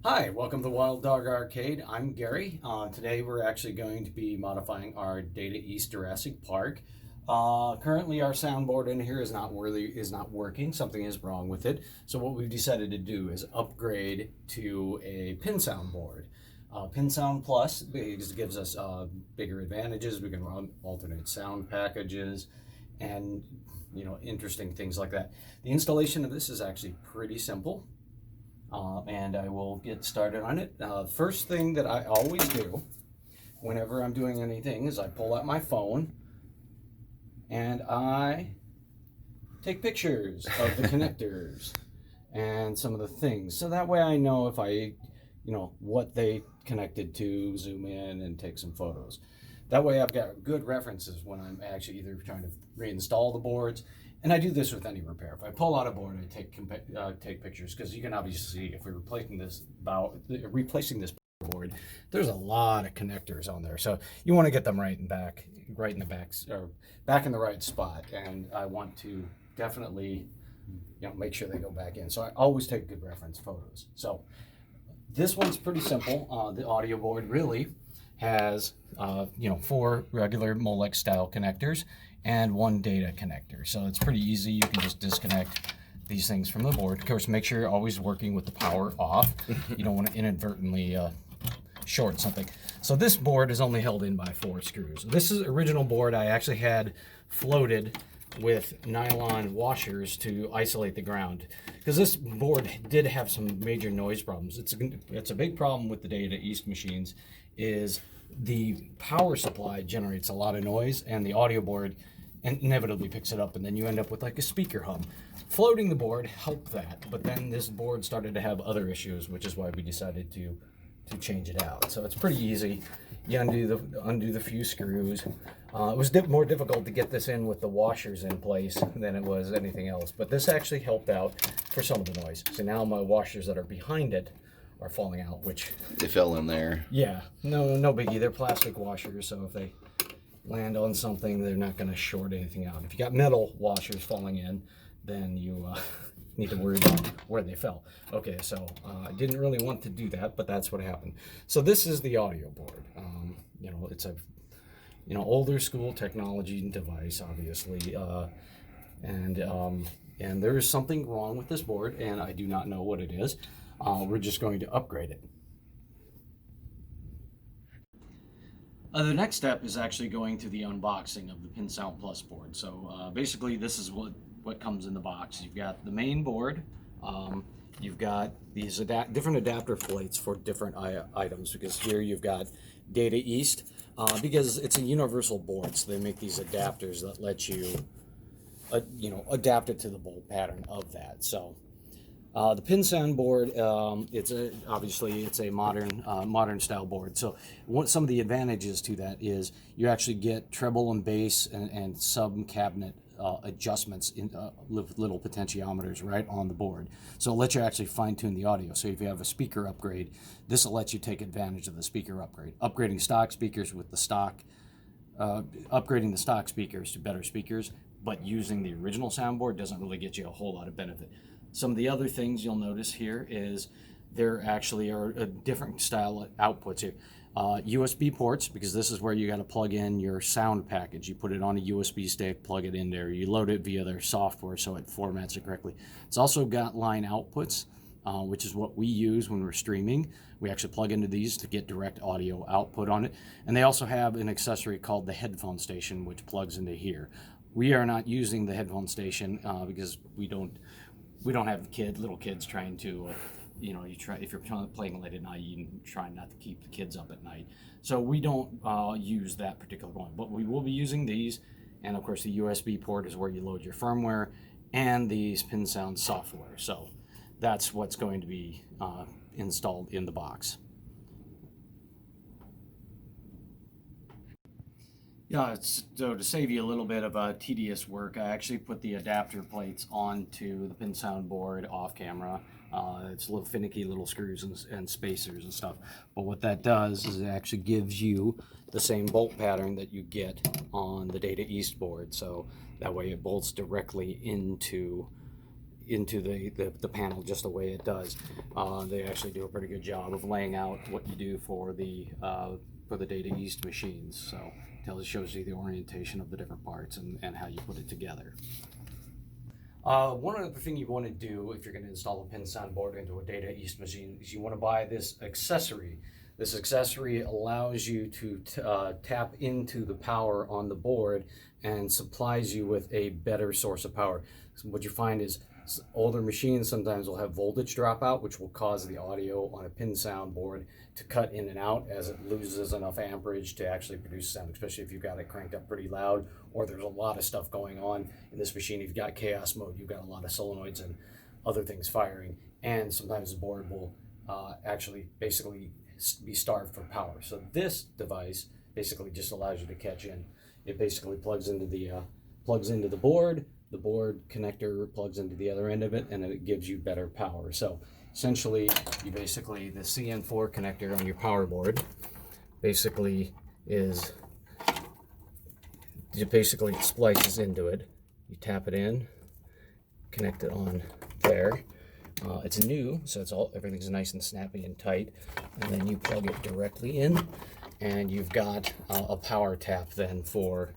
Hi, welcome to WildDogArcade. I'm Gary. Today we're actually going to be modifying our Data East Jurassic Park. Currently our soundboard in here is not working. Something is wrong with it. So what we've decided to do is upgrade to a Pinsound board. Pinsound Plus gives us bigger advantages. We can run alternate sound packages and interesting things like that. The installation of this is actually pretty simple. And I will get started on it. First thing that I always do whenever I'm doing anything is I pull out my phone and I take pictures of the connectors and some of the things. So that way I know if what they connected to, zoom in and take some photos. That way I've got good references when I'm actually either trying to reinstall the boards. And I do this with any repair. If I pull out a board, I take pictures, because you can obviously see if we're replacing this board, there's a lot of connectors on there. So you want to get them right in the back, or back in the right spot. And I want to definitely, make sure they go back in. So I always take good reference photos. So this one's pretty simple. The audio board really has 4 regular Molex style connectors and 1 data connector. So it's pretty easy. You can just disconnect these things from the board. Of course, make sure you're always working with the power off. You don't want to inadvertently short something. So this board is only held in by 4 screws. This is original board I actually had floated with nylon washers to isolate the ground, because this board did have some major noise problems. It's a big problem with the Data East machines is the power supply generates a lot of noise, and the audio board inevitably picks it up, and then you end up with like a speaker hum. Floating the board helped that, but then this board started to have other issues, which is why we decided to change it out. So it's pretty easy. You undo the few screws. It was more difficult to get this in with the washers in place than it was anything else, but this actually helped out for some of the noise. So now my washers that are behind it are falling out, which they fell in there. Yeah, no biggie. They're plastic washers, so if they land on something, they're not going to short anything out. If you got metal washers falling in, then you need to worry about where they fell. Okay, so I didn't really want to do that, but that's what happened. So this is the audio board. It's a older school technology device, obviously, and there is something wrong with this board, and I do not know what it is. We're just going to upgrade it. The next step is actually going to the unboxing of the Pinsound Plus board. So basically this is what comes in the box. You've got the main board, you've got these different adapter plates for different items, because here you've got Data East, because it's a universal board, so they make these adapters that let you adapt it to the bolt pattern of that. So the Pinsound board, obviously it's a modern style board. So some of the advantages to that is you actually get treble and bass and sub cabinet adjustments in little potentiometers right on the board. So it lets you actually fine tune the audio. So if you have a speaker upgrade, this will let you take advantage of the speaker upgrade. Upgrading stock speakers with the stock, upgrading the stock speakers to better speakers, but using the original soundboard doesn't really get you a whole lot of benefit. Some of the other things you'll notice here is there actually are a different style outputs here. USB ports, because this is where you got to plug in your sound package. You put it on a USB stick, plug it in there. You load it via their software so it formats it correctly. It's also got line outputs, which is what we use when we're streaming. We actually plug into these to get direct audio output on it. And they also have an accessory called the headphone station, which plugs into here. We are not using the headphone station because we don't have little kids trying to, if you're playing late at night, you try not to keep the kids up at night. So we don't use that particular one, but we will be using these. And of course the USB port is where you load your firmware and these Pinsound software. So that's what's going to be installed in the box. Yeah, so to save you a little bit of tedious work, I actually put the adapter plates onto the Pinsound board off camera. It's little finicky little screws and spacers and stuff. But what that does is it actually gives you the same bolt pattern that you get on the Data East board. So that way it bolts directly into into the panel just the way it does. They actually do a pretty good job of laying out what you do for the Data East machines. So it shows you the orientation of the different parts and how you put it together. One other thing you want to do if you're going to install a Pinsound board into a Data East machine is you want to buy this accessory. This accessory allows you to tap into the power on the board and supplies you with a better source of power. So what you find is older machines sometimes will have voltage dropout, which will cause the audio on a Pinsound board to cut in and out as it loses enough amperage to actually produce sound, especially if you've got it cranked up pretty loud or there's a lot of stuff going on in this machine. If you've got chaos mode, you've got a lot of solenoids and other things firing, and sometimes the board will actually basically be starved for power. So this device basically just allows you to catch in. It basically plugs into the board. The board connector plugs into the other end of it, and it gives you better power. So essentially, the CN4 connector on your power board basically is, it splices into it. You tap it in, connect it on there. It's new, so everything's nice and snappy and tight. And then you plug it directly in, and you've got a power tap then for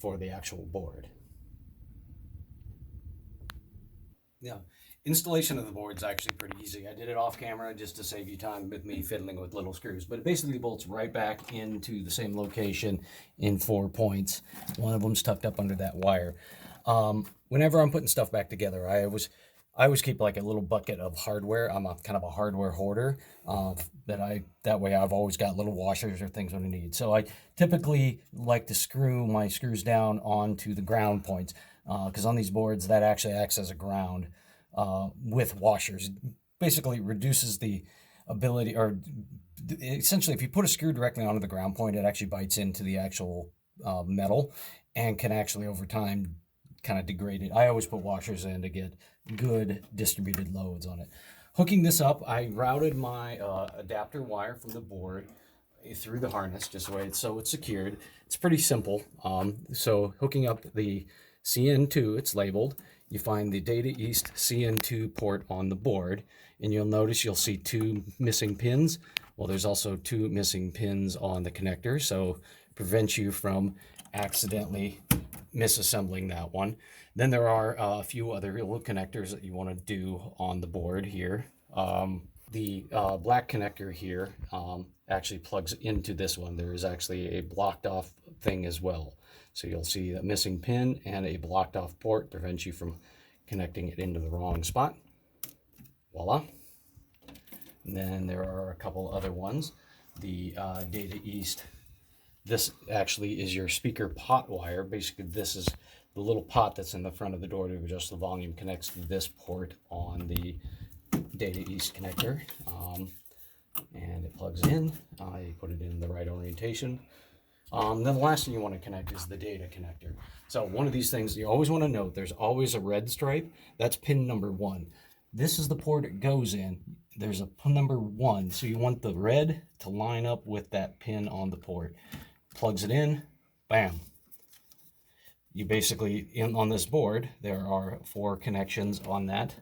the actual board. Yeah, installation of the board is actually pretty easy. I did it off camera just to save you time with me fiddling with little screws, but it basically bolts right back into the same location in 4 points. One of them's tucked up under that wire. Whenever I'm putting stuff back together, I always keep like a little bucket of hardware. I'm a kind of a hardware hoarder. That way I've always got little washers or things when I need. So I typically like to screw my screws down onto the ground points, because on these boards that actually acts as a ground with washers. Basically reduces the ability, or essentially if you put a screw directly onto the ground point, it actually bites into the actual metal and can actually over time kind of degrade it. I always put washers in to get good distributed loads on it. Hooking this up, I routed my adapter wire from the board through the harness just so it's secured. It's pretty simple. So hooking up the CN2, it's labeled. You find the Data East CN2 port on the board, and you'll see 2 missing pins. Well, there's also 2 missing pins on the connector, so prevents you from accidentally misassembling that one. Then there are a few other little connectors that you want to do on the board here. The black connector here actually plugs into this one. There is actually a blocked off thing as well. So you'll see a missing pin and a blocked off port prevents you from connecting it into the wrong spot. Voila. And then there are a couple other ones. The Data East, this actually is your speaker pot wire. Basically, this is the little pot that's in the front of the door to adjust the volume, connects to this port on the Data East connector. And it plugs in. You put it in the right orientation. Then the last thing you want to connect is the data connector. So one of these things you always want to note, there's always a red stripe. That's pin number 1. This is the port it goes in. There's a pin number 1. So you want the red to line up with that pin on the port. Plugs it in, bam. You basically, on this board, there are 4 connections on that.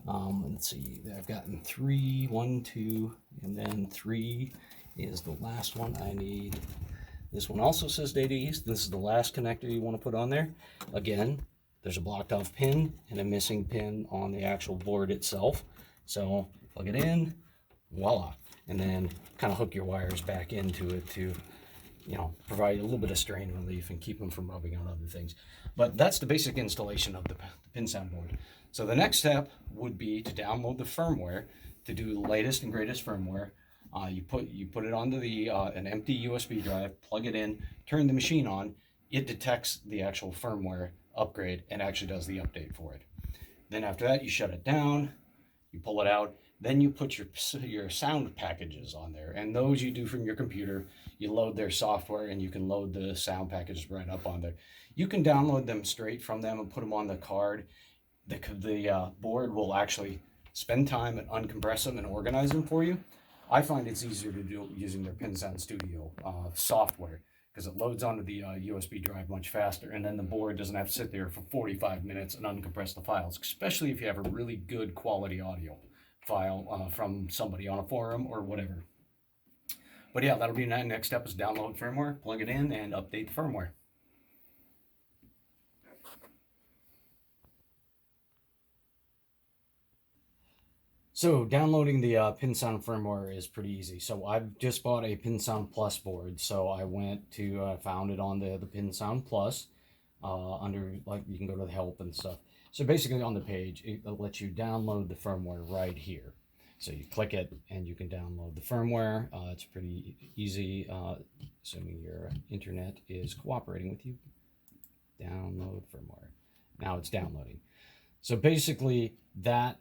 Let's see, I've gotten 3, 1, 2, and then 3 is the last one I need. This one also says Data East. This is the last connector you want to put on there. Again, there's a blocked off pin and a missing pin on the actual board itself. So plug it in, voila. And then kind of hook your wires back into it to, provide a little bit of strain relief and keep them from rubbing on other things. But that's the basic installation of the Pinsound board. So the next step would be to download the firmware to do the latest and greatest firmware. You put it onto an empty USB drive, plug it in, turn the machine on. It detects the actual firmware upgrade and actually does the update for it. Then after that, you shut it down, you pull it out, then you put your sound packages on there, and those you do from your computer. You load their software, and you can load the sound packages right up on there. You can download them straight from them and put them on the card. The board will actually spend time and uncompress them and organize them for you. I find it's easier to do using their Pinsound Studio software, because it loads onto the USB drive much faster, and then the board doesn't have to sit there for 45 minutes and uncompress the files, especially if you have a really good quality audio file from somebody on a forum or whatever. But yeah, that'll be the next step, is download firmware, plug it in, and update the firmware. So downloading the Pinsound firmware is pretty easy. So I've just bought a Pinsound Plus board. So I went to, found it on the Pinsound Plus, under, like, you can go to the help and stuff. So basically on the page, it lets you download the firmware right here. So you click it and you can download the firmware. It's pretty easy, assuming your internet is cooperating with you. Download firmware. Now it's downloading. So basically that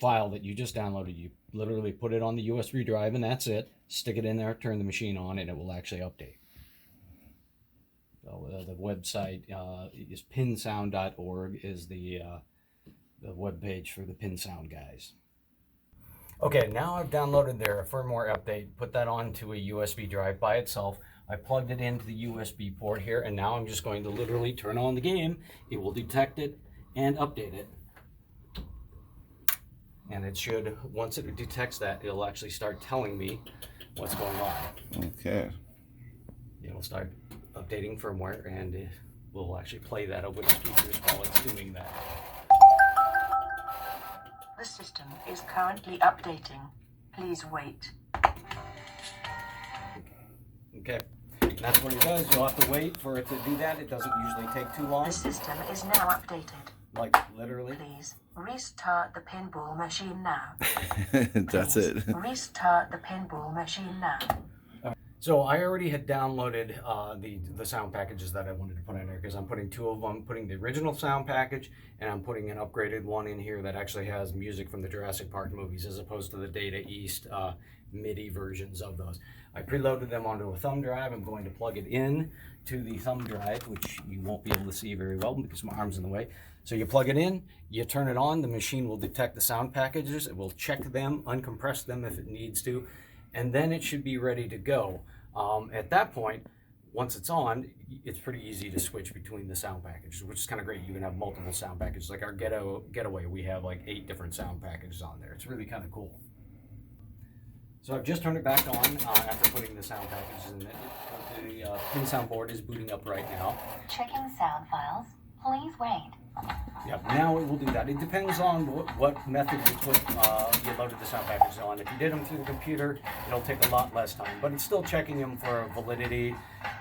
file that you just downloaded, you literally put it on the USB drive and that's it. Stick it in there, turn the machine on, and it will actually update. So, the website is pinsound.org is the web page for the Pinsound guys. Okay, now I've downloaded their firmware update, put that onto a USB drive by itself. I plugged it into the USB port here, and now I'm just going to literally turn on the game. It will detect it and update it. And it should, once it detects that, it'll actually start telling me what's going on. Okay. It'll start updating firmware, and we'll actually play that over the speakers while it's doing that. The system is currently updating. Please wait. Okay. And that's what it does. You'll have to wait for it to do that. It doesn't usually take too long. The system is now updated. Like, literally. Please restart the pinball machine now. That's it. Restart the pinball machine now. So I already had downloaded the sound packages that I wanted to put in there, because I'm putting two of them, putting the original sound package, and I'm putting an upgraded one in here that actually has music from the Jurassic Park movies, as opposed to the Data East MIDI versions of those. I preloaded them onto a thumb drive. I'm going to plug it in to the thumb drive, which you won't be able to see very well because my arm's in the way. So you plug it in, you turn it on, the machine will detect the sound packages, it will check them, uncompress them if it needs to, and then it should be ready to go. At that point, once it's on, it's pretty easy to switch between the sound packages, which is kind of great. You can have multiple sound packages. Like our Getaway, we have like 8 different sound packages on there. It's really kind of cool. So I've just turned it back on after putting the sound packages in it. The Pinsound board is booting up right now. Checking sound files. Please wait. Yep, now it will do that. It depends on what method you loaded the sound packages on. If you did them through the computer, it'll take a lot less time, but it's still checking them for validity.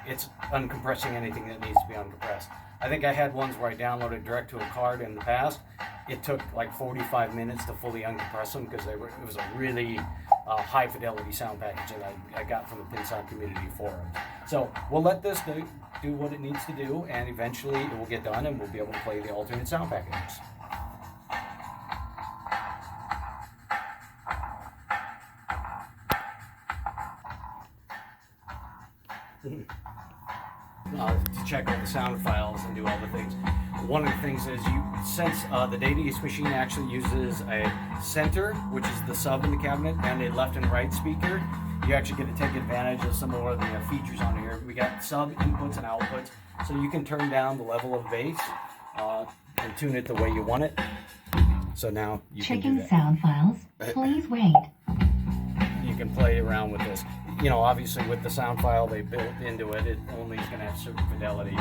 It's uncompressing anything that needs to be uncompressed. I think I had ones where I downloaded direct to a card in the past. It took like 45 minutes to fully uncompress them because it was a really high fidelity sound package that I got from the Pinsound community forum. So we'll let this do what it needs to do, and eventually it will get done and we'll be able to play the alternate sound packages. To check all the sound files and do all the things. One of the things is, since the Data East machine actually uses a center, which is the sub in the cabinet, and a left and right speaker, you actually get to take advantage of some more of the features on here. We got sub inputs and outputs, so you can turn down the level of bass and tune it the way you want it. So now you can do that. Checking sound files. Please wait. You can play around with this. You know, obviously with the sound file they built into it, it only is going to have certain fidelity.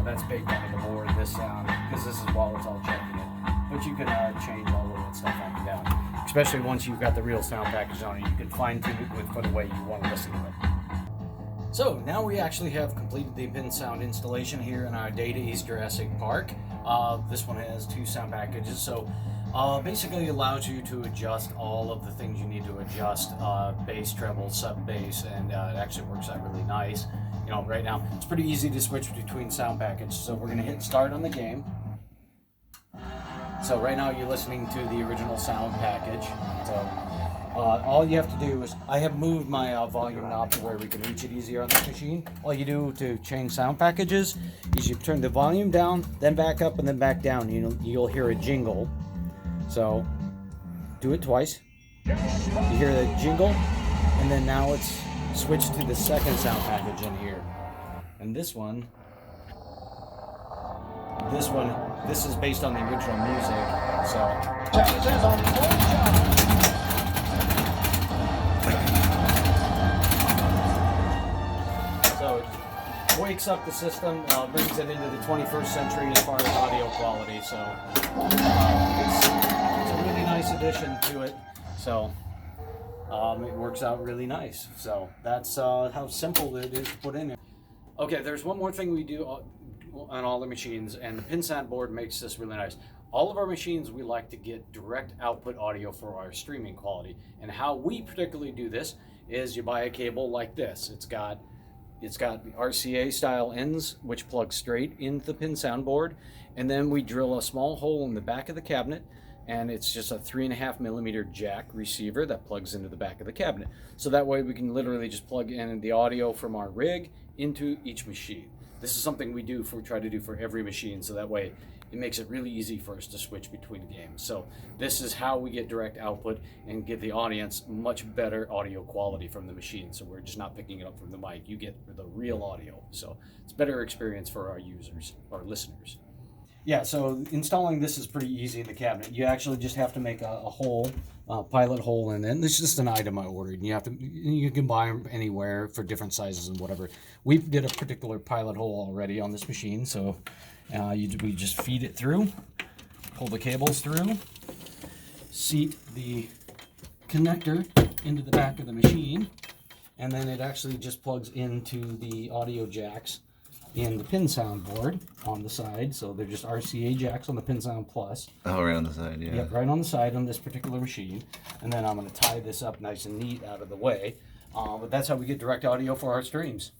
That's baked onto the board, this sound, because this is while it's all checking it. But you can change all of that stuff up and down. Especially once you've got the real sound package on it, you can fine tune it for the way you want to listen to it. So now we actually have completed the Pinsound installation here in our Data East Jurassic Park. This one has 2 sound packages, so basically allows you to adjust all of the things you need to adjust, bass, treble, sub bass, and it actually works out really nice. You know, right now it's pretty easy to switch between sound packages. So we're going to hit start on the game. So right now you're listening to the original sound package. So all you have to do is, I have moved my volume knob to where we can reach it easier on this machine. All you do to change sound packages is you turn the volume down, then back up, and then back down. You'll hear a jingle. So do it twice. You hear the jingle, and then now it's switched to the second sound package in here. And this is based on the original music. So it wakes up the system, brings it into the 21st century as far as audio quality. So it's a really nice addition to it. So it works out really nice. So that's how simple it is to put in there. Okay, there's one more thing we do on all the machines, and the Pinsound Board makes this really nice. All of our machines, we like to get direct output audio for our streaming quality. And how we particularly do this is you buy a cable like this. It's got the RCA style ends, which plug straight into the Pinsound Board. And then we drill a small hole in the back of the cabinet, and it's just a 3.5 millimeter jack receiver that plugs into the back of the cabinet. So that way we can literally just plug in the audio from our rig into each machine. This is something we try to do for every machine, so that way it makes it really easy for us to switch between games. So this is how we get direct output and give the audience much better audio quality from the machine. So we're just not picking it up from the mic. You get the real audio. So it's a better experience for our users, our listeners. Yeah, so installing this is pretty easy in the cabinet. You actually just have to make a hole, pilot hole in it. This is just an item I ordered. And you can buy them anywhere for different sizes and whatever. We did a particular pilot hole already on this machine, so we just feed it through, pull the cables through, seat the connector into the back of the machine, and then it actually just plugs into the audio jacks in the Pinsound Board on the side. So they're just RCA jacks on the Pinsound Plus. Oh, right on the side, yeah. Yep, right on the side on this particular machine. And then I'm going to tie this up nice and neat out of the way. But that's how we get direct audio for our streams.